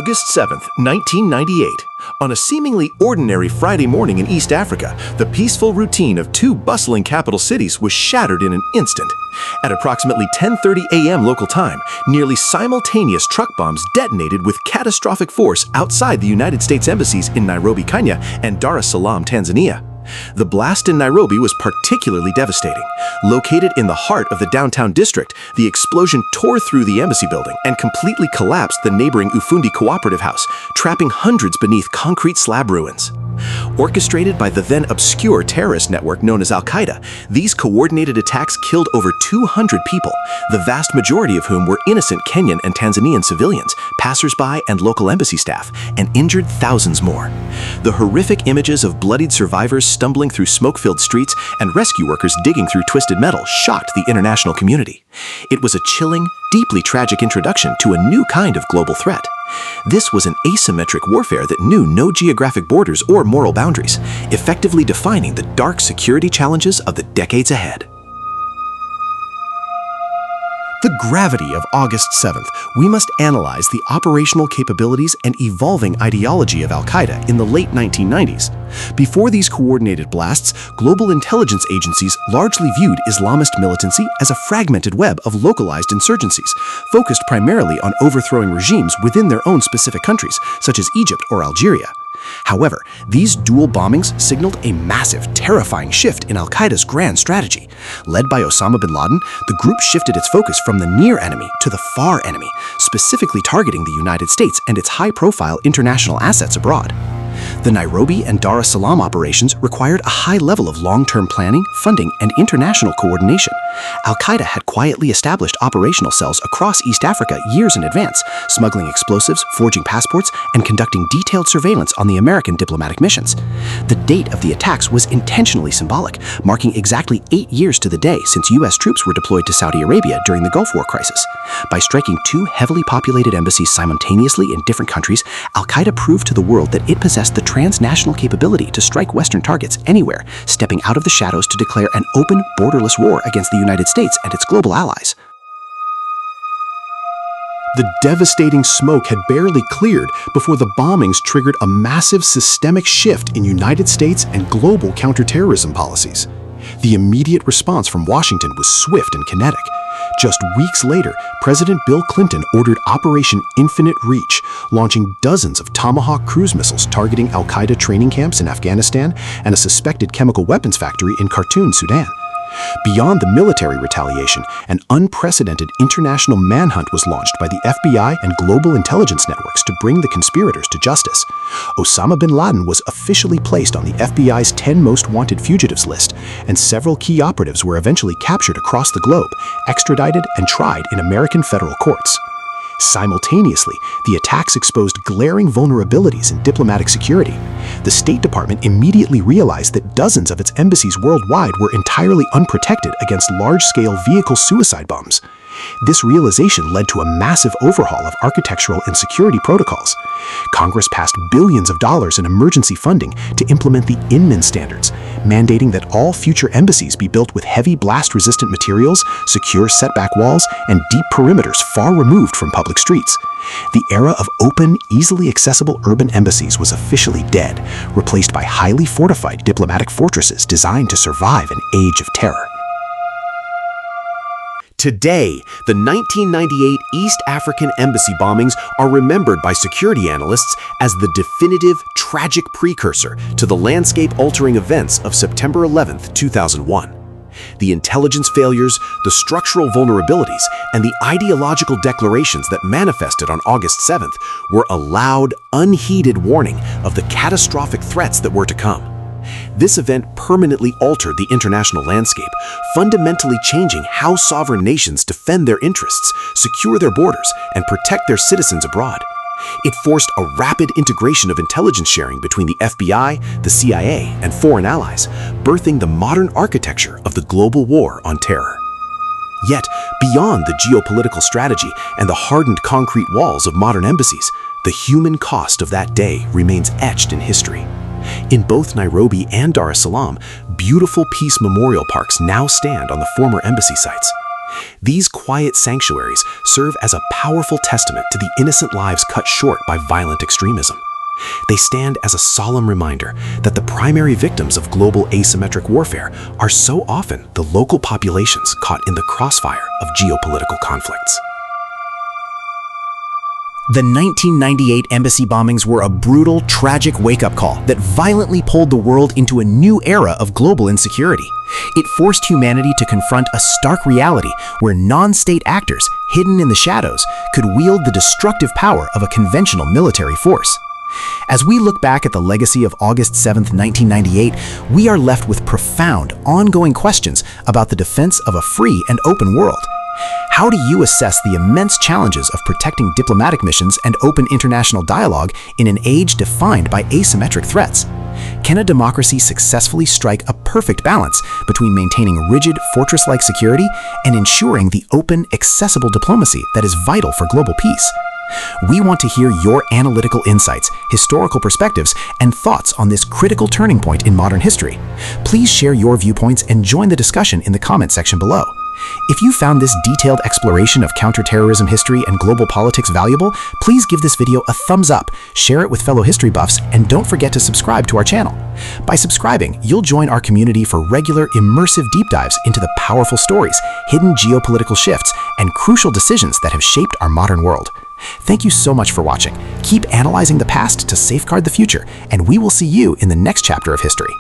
August 7th, 1998. On a seemingly ordinary Friday morning in East Africa, the peaceful routine of two bustling capital cities was shattered in an instant. At approximately 10:30 a.m. local time, nearly simultaneous truck bombs detonated with catastrophic force outside the United States embassies in Nairobi, Kenya, and Dar es Salaam, Tanzania. The blast in Nairobi was particularly devastating. Located in the heart of the downtown district, the explosion tore through the embassy building and completely collapsed the neighboring Ufundi Cooperative House, trapping hundreds beneath concrete slab ruins. Orchestrated by the then obscure terrorist network known as Al-Qaeda, these coordinated attacks killed over 200 people, the vast majority of whom were innocent Kenyan and Tanzanian civilians, passers-by, and local embassy staff, and injured thousands more. The horrific images of bloodied survivors stumbling through smoke-filled streets and rescue workers digging through twisted metal shocked the international community. It was a chilling, deeply tragic introduction to a new kind of global threat. This was an asymmetric warfare that knew no geographic borders or moral boundaries, effectively defining the dark security challenges of the decades ahead. The gravity of August 7th, we must analyze the operational capabilities and evolving ideology of Al-Qaeda in the late 1990s. Before these coordinated blasts, global intelligence agencies largely viewed Islamist militancy as a fragmented web of localized insurgencies, focused primarily on overthrowing regimes within their own specific countries, such as Egypt or Algeria. However, these dual bombings signaled a massive, terrifying shift in Al-Qaeda's grand strategy. Led by Osama bin Laden, the group shifted its focus from the near enemy to the far enemy, specifically targeting the United States and its high-profile international assets abroad. The Nairobi and Dar es Salaam operations required a high level of long-term planning, funding, and international coordination. Al-Qaeda had quietly established operational cells across East Africa years in advance, smuggling explosives, forging passports, and conducting detailed surveillance on the American diplomatic missions. The date of the attacks was intentionally symbolic, marking exactly 8 years to the day since U.S. troops were deployed to Saudi Arabia during the Gulf War crisis. By striking two heavily populated embassies simultaneously in different countries, Al-Qaeda proved to the world that it possessed the transnational capability to strike Western targets anywhere, stepping out of the shadows to declare an open, borderless war against the United States and its global allies. The devastating smoke had barely cleared before the bombings triggered a massive systemic shift in United States and global counter-terrorism policies. The immediate response from Washington was swift and kinetic. Just weeks later, President Bill Clinton ordered Operation Infinite Reach, launching dozens of Tomahawk cruise missiles targeting Al-Qaeda training camps in Afghanistan and a suspected chemical weapons factory in Khartoum, Sudan. Beyond the military retaliation, an unprecedented international manhunt was launched by the FBI and global intelligence networks to bring the conspirators to justice. Osama bin Laden was officially placed on the FBI's 10 most wanted fugitives list, and several key operatives were eventually captured across the globe, extradited, and tried in American federal courts. Simultaneously, the attacks exposed glaring vulnerabilities in diplomatic security. The State Department immediately realized that dozens of its embassies worldwide were entirely unprotected against large-scale vehicle suicide bombs. This realization led to a massive overhaul of architectural and security protocols. Congress passed billions of dollars in emergency funding to implement the Inman Standards, mandating that all future embassies be built with heavy blast-resistant materials, secure setback walls, and deep perimeters far removed from public streets. The era of open, easily accessible urban embassies was officially dead, replaced by highly fortified diplomatic fortresses designed to survive an age of terror. Today, the 1998 East African embassy bombings are remembered by security analysts as the definitive, tragic precursor to the landscape-altering events of September 11, 2001. The intelligence failures, the structural vulnerabilities, and the ideological declarations that manifested on August 7th were a loud, unheeded warning of the catastrophic threats that were to come. This event permanently altered the international landscape, fundamentally changing how sovereign nations defend their interests, secure their borders, and protect their citizens abroad. It forced a rapid integration of intelligence sharing between the FBI, the CIA, and foreign allies, birthing the modern architecture of the global war on terror. Yet, beyond the geopolitical strategy and the hardened concrete walls of modern embassies, the human cost of that day remains etched in history. In both Nairobi and Dar es Salaam, beautiful peace memorial parks now stand on the former embassy sites. These quiet sanctuaries serve as a powerful testament to the innocent lives cut short by violent extremism. They stand as a solemn reminder that the primary victims of global asymmetric warfare are so often the local populations caught in the crossfire of geopolitical conflicts. The 1998 embassy bombings were a brutal, tragic wake-up call that violently pulled the world into a new era of global insecurity. It forced humanity to confront a stark reality where non-state actors, hidden in the shadows, could wield the destructive power of a conventional military force. As we look back at the legacy of August 7, 1998, we are left with profound, ongoing questions about the defense of a free and open world. How do you assess the immense challenges of protecting diplomatic missions and open international dialogue in an age defined by asymmetric threats? Can a democracy successfully strike a perfect balance between maintaining rigid, fortress-like security and ensuring the open, accessible diplomacy that is vital for global peace? We want to hear your analytical insights, historical perspectives, and thoughts on this critical turning point in modern history. Please share your viewpoints and join the discussion in the comment section below. If you found this detailed exploration of counterterrorism history and global politics valuable, please give this video a thumbs up, share it with fellow history buffs, and don't forget to subscribe to our channel. By subscribing, you'll join our community for regular, immersive deep dives into the powerful stories, hidden geopolitical shifts, and crucial decisions that have shaped our modern world. Thank you so much for watching. Keep analyzing the past to safeguard the future, and we will see you in the next chapter of history.